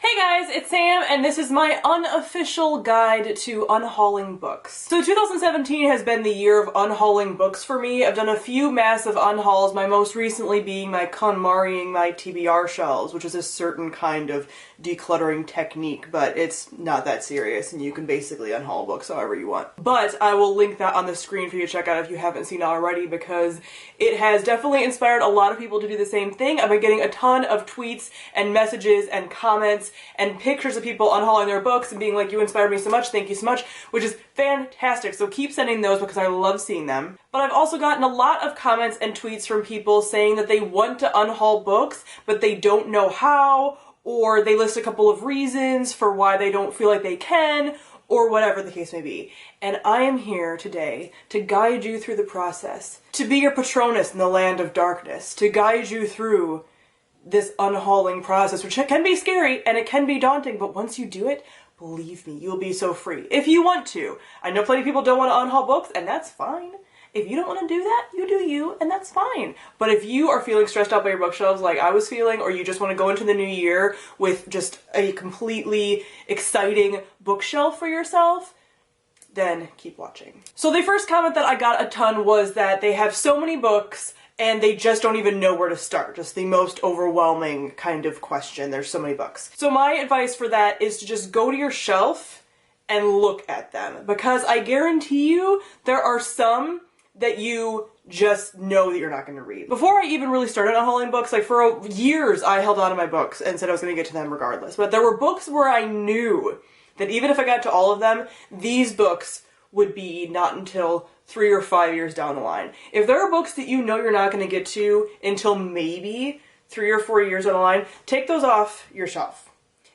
Hey guys, it's Sam, and this is my unofficial guide to unhauling books. So 2017 has been the year of unhauling books for me. I've done a few massive unhauls, my most recently being my KonMariing my TBR shelves, which is a certain kind of decluttering technique, but it's not that serious, and you can basically unhaul books however you want. But I will link that on the screen for you to check out if you haven't seen it already, because it has definitely inspired a lot of people to do the same thing. I've been getting a ton of tweets and messages and comments and pictures of people unhauling their books and being like, you inspired me so much, thank you so much, which is fantastic. So keep sending those because I love seeing them. But I've also gotten a lot of comments and tweets from people saying that they want to unhaul books, but they don't know how, or they list a couple of reasons for why they don't feel like they can, or whatever the case may be. And I am here today to guide you through the process, to be your Patronus in the land of darkness, to guide you through this unhauling process, which can be scary and it can be daunting, but once you do it, believe me, you'll be so free. If you want to. I know plenty of people don't want to unhaul books, and that's fine. If you don't want to do that, you do you, and that's fine. But if you are feeling stressed out by your bookshelves like I was feeling, or you just want to go into the new year with just a completely exciting bookshelf for yourself, then keep watching. So the first comment that I got a ton was that they have so many books and they just don't even know where to start. Just the most overwhelming kind of question. There's so many books. So my advice for that is to just go to your shelf and look at them, because I guarantee you there are some that you just know that you're not going to read. Before I even really started unhauling books, like for years I held on to my books and said I was going to get to them regardless. But there were books where I knew that even if I got to all of them, these books would be not until 3 or 5 years down the line. If there are books that you know you're not going to get to until maybe 3 or 4 years down the line, take those off your shelf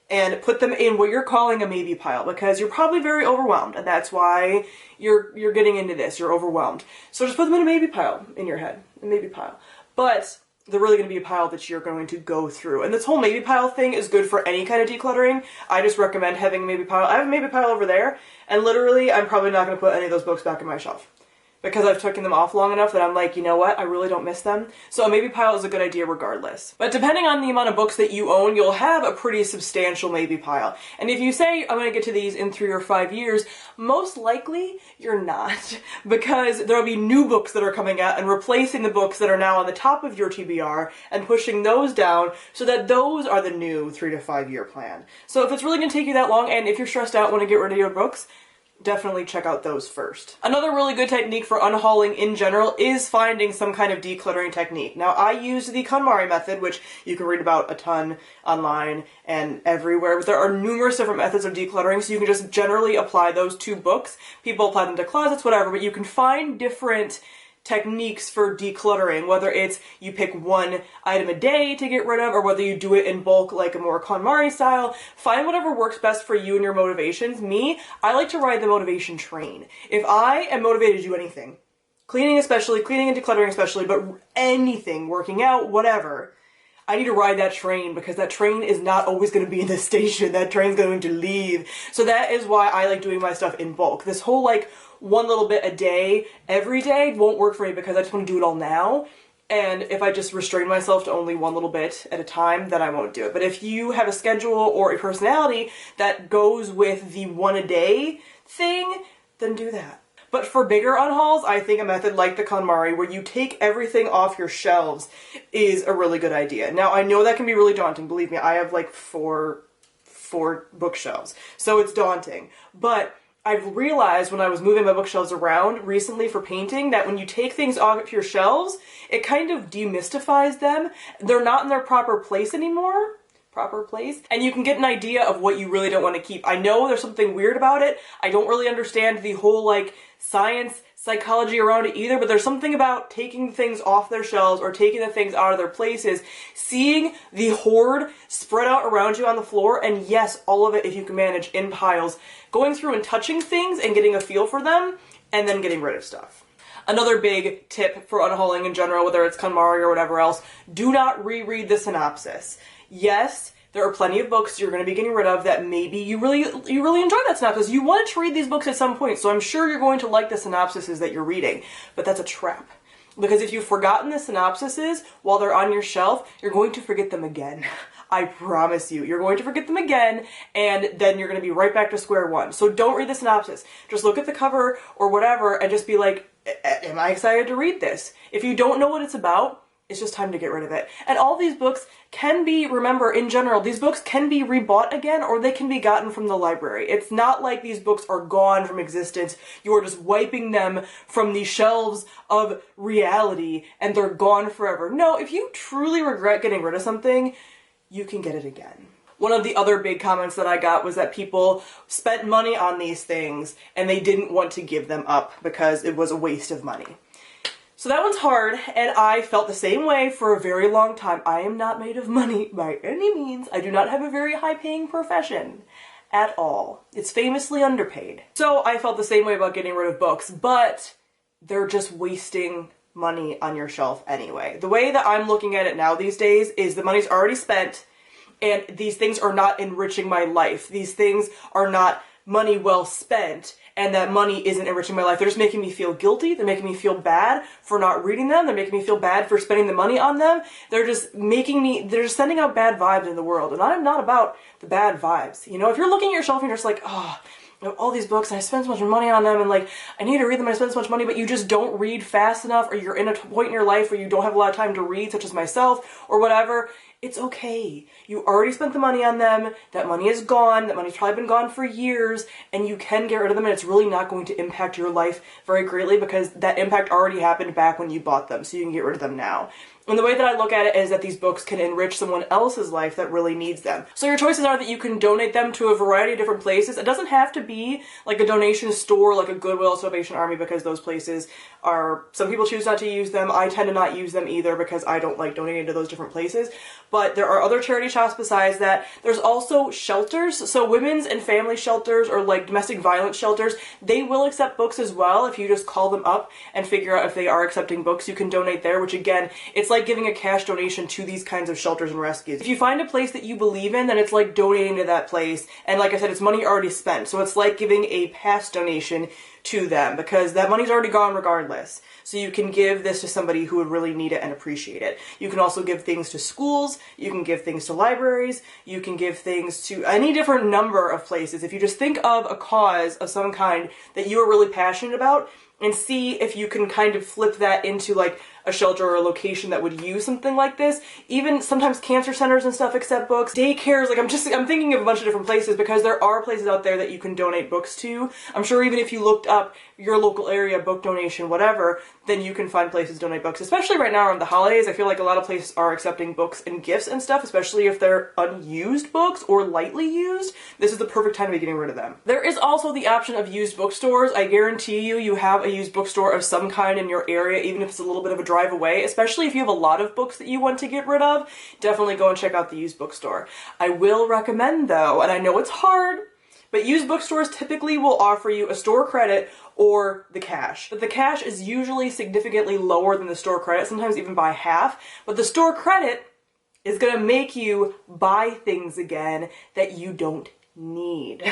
and put them in what you're calling a maybe pile, because you're probably very overwhelmed, and that's why you're getting into this. You're overwhelmed. So just put them in a maybe pile in your head, a maybe pile. But they're really going to be a pile that you're going to go through. And this whole maybe pile thing is good for any kind of decluttering. I just recommend having a maybe pile. I have a maybe pile over there, and literally I'm probably not going to put any of those books back in my shelf, because I've taken them off long enough that I'm like, you know what, I really don't miss them. So a maybe pile is a good idea regardless. But depending on the amount of books that you own, you'll have a pretty substantial maybe pile. And if you say, I'm going to get to these in 3 or 5 years, most likely you're not, because there'll be new books that are coming out and replacing the books that are now on the top of your TBR and pushing those down so that those are the new 3 to 5 year plan. So if it's really going to take you that long, and if you're stressed out, want to get rid of your books, definitely check out those first. Another really good technique for unhauling in general is finding some kind of decluttering technique. Now, I use the KonMari method, which you can read about a ton online and everywhere, but there are numerous different methods of decluttering, so you can just generally apply those to books. People apply them to closets, whatever, but you can find different techniques for decluttering, whether it's you pick one item a day to get rid of, or whether you do it in bulk like a more KonMari style. Find whatever works best for you and your motivations. Me, I like to ride the motivation train. If I am motivated to do anything, cleaning especially, cleaning and decluttering especially, but anything, working out, whatever, I need to ride that train, because that train is not always going to be in the station. That train's going to leave. So that is why I like doing my stuff in bulk. This whole like one little bit a day, every day won't work for me, because I just want to do it all now. And if I just restrain myself to only one little bit at a time, then I won't do it. But if you have a schedule or a personality that goes with the one a day thing, then do that. But for bigger unhauls, I think a method like the KonMari, where you take everything off your shelves, is a really good idea. Now, I know that can be really daunting. Believe me, I have like four bookshelves, so it's daunting. But I've realized when I was moving my bookshelves around recently for painting that when you take things off your shelves, it kind of demystifies them. They're not in their proper place anymore. And you can get an idea of what you really don't want to keep. I know there's something weird about it. I don't really understand the whole like science, psychology around it either, but there's something about taking things off their shelves or taking the things out of their places, seeing the hoard spread out around you on the floor, and yes, all of it, if you can manage, in piles, going through and touching things and getting a feel for them, and then getting rid of stuff. Another big tip for unhauling in general, whether it's KonMari or whatever else, do not reread the synopsis. Yes, there are plenty of books you're going to be getting rid of that maybe you really enjoy that synopsis. You wanted to read these books at some point, so I'm sure you're going to like the synopsises that you're reading, but that's a trap. Because if you've forgotten the synopsises while they're on your shelf, you're going to forget them again. I promise you. You're going to forget them again, and then you're going to be right back to square one. So don't read the synopsis. Just look at the cover or whatever and just be like, am I excited to read this? If you don't know what it's about, it's just time to get rid of it. And all these books can be, remember, in general, these books can be rebought again, or they can be gotten from the library. It's not like these books are gone from existence. You are just wiping them from the shelves of reality and they're gone forever. No, if you truly regret getting rid of something, you can get it again. One of the other big comments that I got was that people spent money on these things and they didn't want to give them up because it was a waste of money. So that one's hard, and I felt the same way for a very long time. I am not made of money by any means. I do not have a very high-paying profession at all. It's famously underpaid. So I felt the same way about getting rid of books, but they're just wasting money on your shelf anyway. The way that I'm looking at it now these days is the money's already spent, and these things are not enriching my life. These things are not money well spent, and that money isn't enriching my life. They're just making me feel guilty. They're making me feel bad for not reading them. They're making me feel bad for spending the money on them. They're just sending out bad vibes in the world. And I'm not about the bad vibes. You know, if you're looking at your shelf and you're just like, oh, you know, all these books and I spend so much money on them and like, I need to read them and I spend so much money, but you just don't read fast enough, or you're in a point in your life where you don't have a lot of time to read, such as myself or whatever, it's okay. You already spent the money on them. That money is gone. That money's probably been gone for years, and you can get rid of them, and it's really not going to impact your life very greatly because that impact already happened back when you bought them, so you can get rid of them now. And the way that I look at it is that these books can enrich someone else's life that really needs them. So your choices are that you can donate them to a variety of different places. It doesn't have to be like a donation store, like a Goodwill, Salvation Army, because those places are, some people choose not to use them. I tend to not use them either because I don't like donating to those different places. But there are other charity shops besides that. There's also shelters. So women's and family shelters, or like domestic violence shelters, they will accept books as well. If you just call them up and figure out if they are accepting books, you can donate there, which again, it's like giving a cash donation to these kinds of shelters and rescues. If you find a place that you believe in, then it's like donating to that place. And like I said, it's money already spent. So it's like giving a past donation to them because that money's already gone regardless. So you can give this to somebody who would really need it and appreciate it. You can also give things to schools. You can give things to libraries. You can give things to any different number of places. If you just think of a cause of some kind that you are really passionate about and see if you can kind of flip that into like a shelter or a location that would use something like this. Even sometimes cancer centers and stuff accept books. Daycares, like I'm thinking of a bunch of different places because there are places out there that you can donate books to. I'm sure even if you looked up your local area, book donation, whatever, then you can find places to donate books. Especially right now around the holidays, I feel like a lot of places are accepting books and gifts and stuff, especially if they're unused books or lightly used. This is the perfect time to be getting rid of them. There is also the option of used bookstores. I guarantee you have a used bookstore of some kind in your area, even if it's a little bit of a drive away, especially if you have a lot of books that you want to get rid of. Definitely go and check out the used bookstore. I will recommend though, and I know it's hard, but used bookstores typically will offer you a store credit or the cash. But the cash is usually significantly lower than the store credit, sometimes even by half, but the store credit is gonna make you buy things again that you don't need.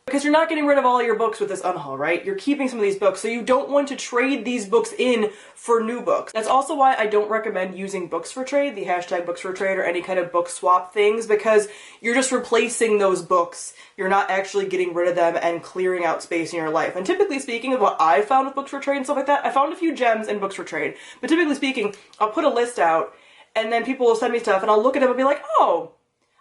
Because you're not getting rid of all your books with this Unhaul, right? You're keeping some of these books, so you don't want to trade these books in for new books. That's also why I don't recommend using books for trade, the hashtag books for trade, or any kind of book swap things, because you're just replacing those books. You're not actually getting rid of them and clearing out space in your life. And typically speaking of what I found with books for trade and stuff like that, I found a few gems in books for trade. But typically speaking, I'll put a list out, and then people will send me stuff, and I'll look at it and be like, oh,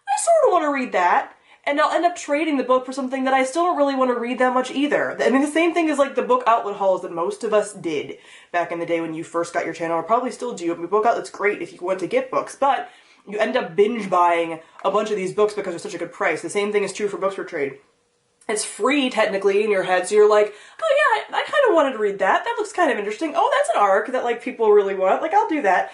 I sort of want to read that. And I'll end up trading the book for something that I still don't really want to read that much either. I mean, the same thing is like the book outlet hauls that most of us did back in the day when you first got your channel, or probably still do. I mean, book outlet's great if you want to get books, but you end up binge buying a bunch of these books because they're such a good price. The same thing is true for books for trade. It's free technically in your head, so you're like, oh yeah, I kind of wanted to read that. That looks kind of interesting. Oh, that's an arc that like people really want. Like, I'll do that.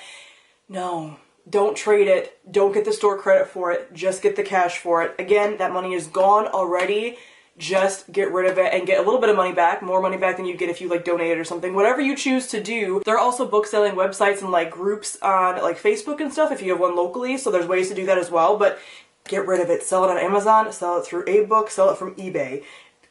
No. Don't trade it. Don't get the store credit for it. Just get the cash for it. Again, that money is gone already. Just get rid of it and get a little bit of money back, more money back than you'd get if you like donated or something. Whatever you choose to do. There are also book selling websites and like groups on like Facebook and stuff if you have one locally, so there's ways to do that as well, but get rid of it. Sell it on Amazon, sell it through a book, sell it from eBay.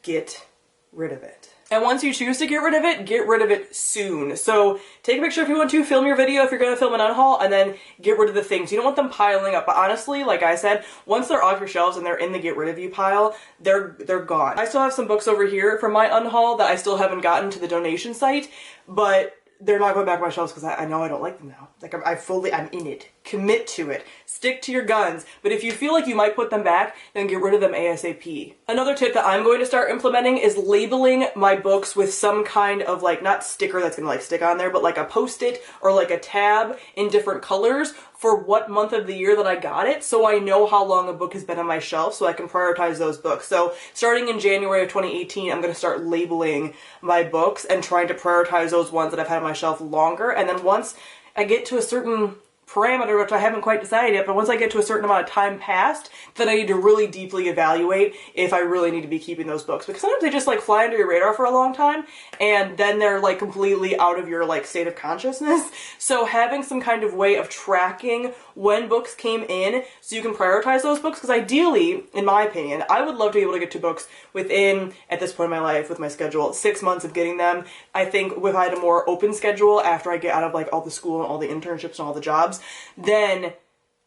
Get rid of it. And once you choose to get rid of it soon. So take a picture if you want to, film your video if you're going to film an unhaul, and then get rid of the things. You don't want them piling up. But honestly, like I said, once they're off your shelves and they're in the get rid of you pile, they're gone. I still have some books over here from my unhaul that I still haven't gotten to the donation site, but they're not going back on my shelves because I know I don't like them now. Like, I'm in it. Commit to it. Stick to your guns. But if you feel like you might put them back, then get rid of them ASAP. Another tip that I'm going to start implementing is labeling my books with some kind of, like, not sticker that's gonna, like, stick on there, but like a post-it or like a tab in different colors for what month of the year that I got it, so I know how long a book has been on my shelf, so I can prioritize those books. So starting in January of 2018, I'm going to start labeling my books and trying to prioritize those ones that I've had on my shelf longer. And then once I get to a certain parameter, which I haven't quite decided yet, but once I get to a certain amount of time passed, then I need to really deeply evaluate if I really need to be keeping those books. Because sometimes they just like fly under your radar for a long time, and then they're like completely out of your like state of consciousness. So having some kind of way of tracking when books came in so you can prioritize those books, because ideally, in my opinion, I would love to be able to get to books within, at this point in my life with my schedule, 6 months of getting them. I think if I had a more open schedule after I get out of like all the school and all the internships and all the jobs, then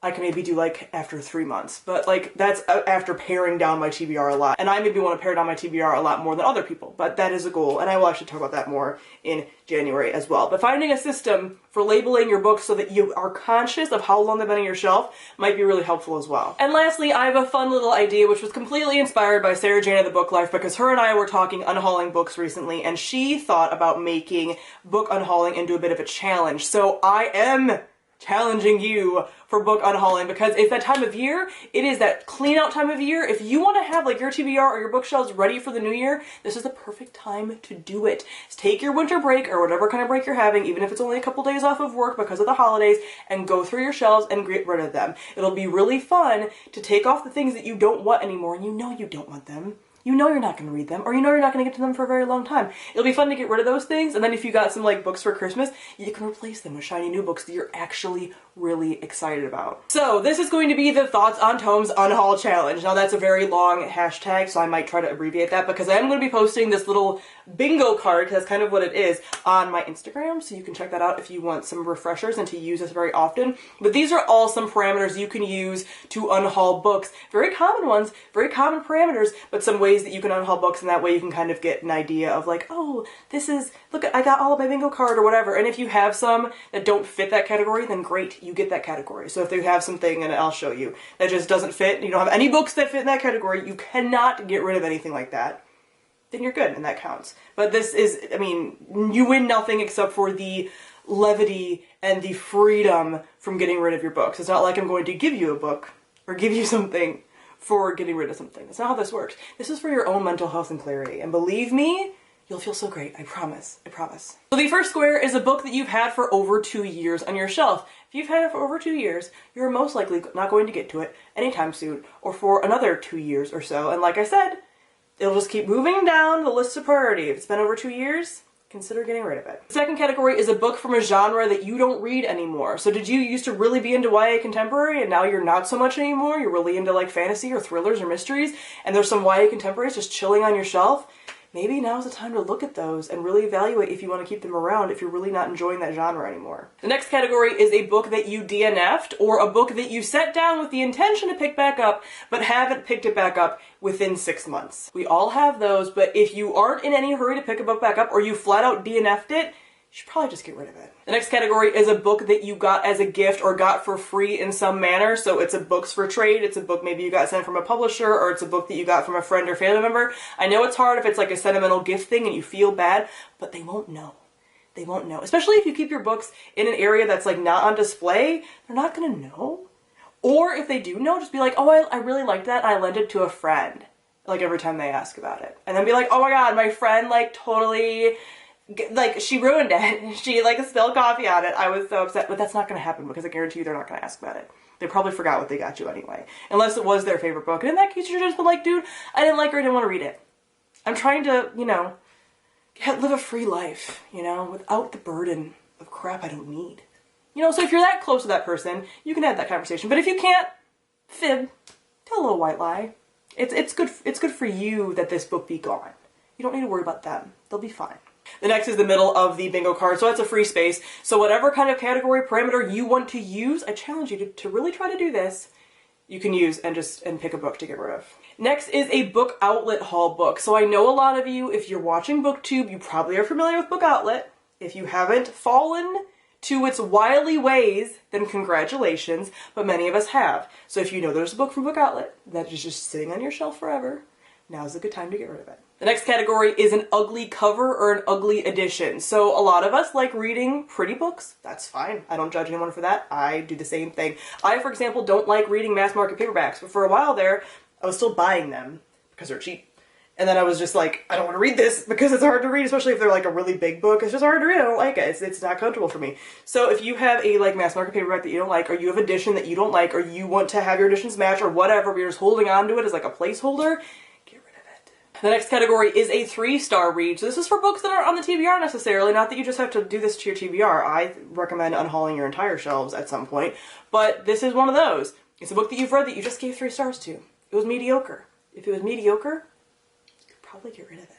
I can maybe do like after 3 months, but like that's after paring down my TBR a lot. And I maybe want to pare down my TBR a lot more than other people, but that is a goal. And I will actually talk about that more in January as well. But finding a system for labeling your books so that you are conscious of how long they've been on your shelf might be really helpful as well. And lastly, I have a fun little idea which was completely inspired by Sarah Jane of the Book Life, because her and I were talking unhauling books recently, and she thought about making book unhauling into a bit of a challenge. So I am challenging you for book unhauling, because it's that time of year. It is that clean out time of year. If you want to have like your TBR or your bookshelves ready for the new year, this is the perfect time to do it. Just take your winter break or whatever kind of break you're having, even if it's only a couple days off of work because of the holidays, and go through your shelves and get rid of them. It'll be really fun to take off the things that you don't want anymore, and you know you don't want them. You know you're not going to read them, or you know you're not going to get to them for a very long time. It'll be fun to get rid of those things, and then if you got some like books for Christmas, you can replace them with shiny new books that you're actually really excited about. So this is going to be the Thoughts on Tomes Unhaul Challenge. Now that's a very long hashtag, so I might try to abbreviate that, because I am going to be posting this little bingo card, because that's kind of what it is, on my Instagram, so you can check that out if you want some refreshers and to use this very often. But these are all some parameters you can use to unhaul books. Very common ones, very common parameters, but some ways that you can unhaul books, and that way you can kind of get an idea of like, oh, this is, look, I got all of my bingo card or whatever. And if you have some that don't fit that category, then great, you get that category. So if you have something, and I'll show you, that just doesn't fit, you don't have any books that fit in that category, you cannot get rid of anything like that, then you're good, and that counts. But this is, I mean, you win nothing except for the levity and the freedom from getting rid of your books. It's not like I'm going to give you a book or give you something for getting rid of something. That's not how this works. This is for your own mental health and clarity. And believe me, you'll feel so great. I promise. I promise. So the first square is a book that you've had for over 2 years on your shelf. If you've had it for over 2 years, you're most likely not going to get to it anytime soon, or for another 2 years or so. And like I said, it'll just keep moving down the list of priority. If it's been over 2 years, consider getting rid of it. The second category is a book from a genre that you don't read anymore. So did you used to really be into YA contemporary, and now you're not so much anymore? You're really into like fantasy or thrillers or mysteries, and there's some YA contemporaries just chilling on your shelf? Maybe now's the time to look at those and really evaluate if you want to keep them around if you're really not enjoying that genre anymore. The next category is a book that you DNF'd, or a book that you set down with the intention to pick back up, but haven't picked it back up within 6 months. We all have those, but if you aren't in any hurry to pick a book back up, or you flat out DNF'd it, you should probably just get rid of it. The next category is a book that you got as a gift or got for free in some manner. So it's a books for trade, it's a book maybe you got sent from a publisher, or it's a book that you got from a friend or family member. I know it's hard if it's like a sentimental gift thing and you feel bad, but they won't know. They won't know. Especially if you keep your books in an area that's like not on display, they're not gonna know. Or if they do know, just be like, oh, I really liked that, and I lent it to a friend. Like every time they ask about it. And then be like, oh my god, my friend like totally, like, she ruined it. She, like, spilled coffee on it. I was so upset. But that's not going to happen, because I guarantee you they're not going to ask about it. They probably forgot what they got you anyway. Unless it was their favorite book. And in that case, you're just like, dude, I didn't like her, I didn't want to read it. I'm trying to, you know, live a free life, you know, without the burden of crap I don't need. You know, so if you're that close to that person, you can have that conversation. But if you can't, fib. Tell a little white lie. It's good for you that this book be gone. You don't need to worry about them. They'll be fine. The next is the middle of the bingo card, so that's a free space. So whatever kind of category parameter you want to use, I challenge you to really try to do this. You can use and pick a book to get rid of. Next is a book outlet haul book. So I know a lot of you, if you're watching BookTube, you probably are familiar with Book Outlet. If you haven't fallen to its wily ways, then congratulations, but many of us have. So if you know there's a book from Book Outlet that is just sitting on your shelf forever, now's a good time to get rid of it. The next category is an ugly cover or an ugly edition. So a lot of us like reading pretty books. That's fine. I don't judge anyone for that. I do the same thing. I, for example, don't like reading mass market paperbacks, but for a while there, I was still buying them because they're cheap. And then I was just like, I don't want to read this because it's hard to read, especially if they're like a really big book. It's just hard to read. I don't like it. It's not comfortable for me. So if you have a like mass market paperback that you don't like, or you have edition that you don't like, or you want to have your editions match or whatever, but you're just holding on to it as like a placeholder, get rid of it. The next category is a 3-star read. So this is for books that aren't on the TBR necessarily. Not that you just have to do this to your TBR. I recommend unhauling your entire shelves at some point. But this is one of those. It's a book that you've read that you just gave 3 stars to. It was mediocre. If it was mediocre, probably get rid of it.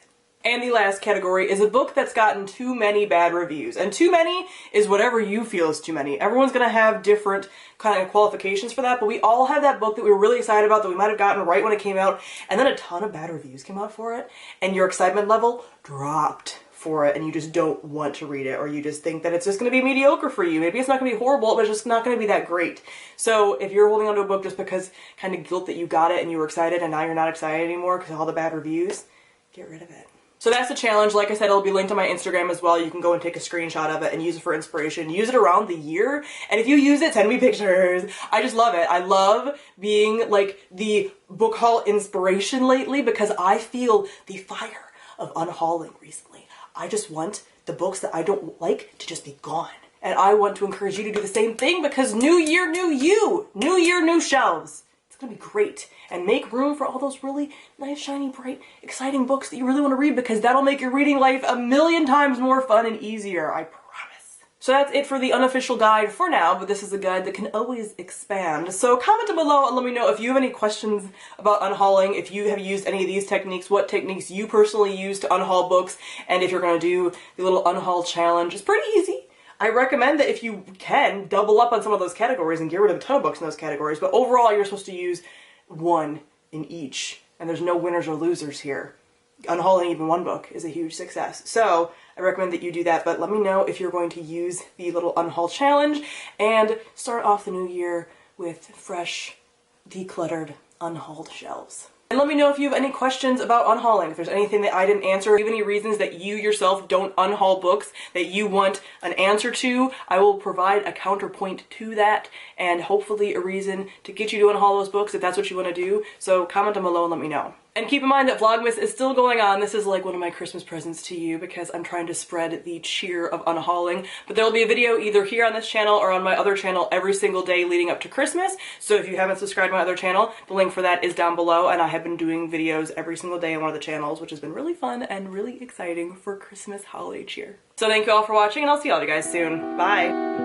And the last category is a book that's gotten too many bad reviews. And too many is whatever you feel is too many. Everyone's gonna have different kind of qualifications for that, but we all have that book that we were really excited about that we might have gotten right when it came out, and then a ton of bad reviews came out for it, and your excitement level dropped for it, and you just don't want to read it, or you just think that it's just gonna be mediocre for you. Maybe it's not gonna be horrible, but it's just not gonna be that great. So if you're holding onto a book just because kind of guilt that you got it and you were excited and now you're not excited anymore because of all the bad reviews, get rid of it. So that's the challenge. Like I said, it'll be linked on my Instagram as well. You can go and take a screenshot of it and use it for inspiration. Use it around the year. And if you use it, send me pictures. I just love it. I love being like the book haul inspiration lately because I feel the fire of unhauling recently. I just want the books that I don't like to just be gone. And I want to encourage you to do the same thing because new year, new you. New year, new shelves. It's gonna be great. And make room for all those really nice, shiny, bright, exciting books that you really want to read because that'll make your reading life a million times more fun and easier, I promise. So that's it for the unofficial guide for now, but this is a guide that can always expand. So comment down below and let me know if you have any questions about unhauling, if you have used any of these techniques, what techniques you personally use to unhaul books, and if you're gonna do the little unhaul challenge. It's pretty easy. I recommend that if you can, double up on some of those categories and get rid of a ton of books in those categories, but overall you're supposed to use one in each, and there's no winners or losers here. Unhauling even one book is a huge success. So I recommend that you do that, but let me know if you're going to use the little unhaul challenge and start off the new year with fresh, decluttered, unhauled shelves. And let me know if you have any questions about unhauling, if there's anything that I didn't answer, if you have any reasons that you yourself don't unhaul books that you want an answer to. I will provide a counterpoint to that and hopefully a reason to get you to unhaul those books if that's what you want to do. So comment down below and let me know. And keep in mind that Vlogmas is still going on. This is like one of my Christmas presents to you because I'm trying to spread the cheer of unhauling. But there will be a video either here on this channel or on my other channel every single day leading up to Christmas. So if you haven't subscribed to my other channel, the link for that is down below. And I have been doing videos every single day on one of the channels, which has been really fun and really exciting for Christmas holiday cheer. So thank you all for watching, and I'll see all you guys soon. Bye!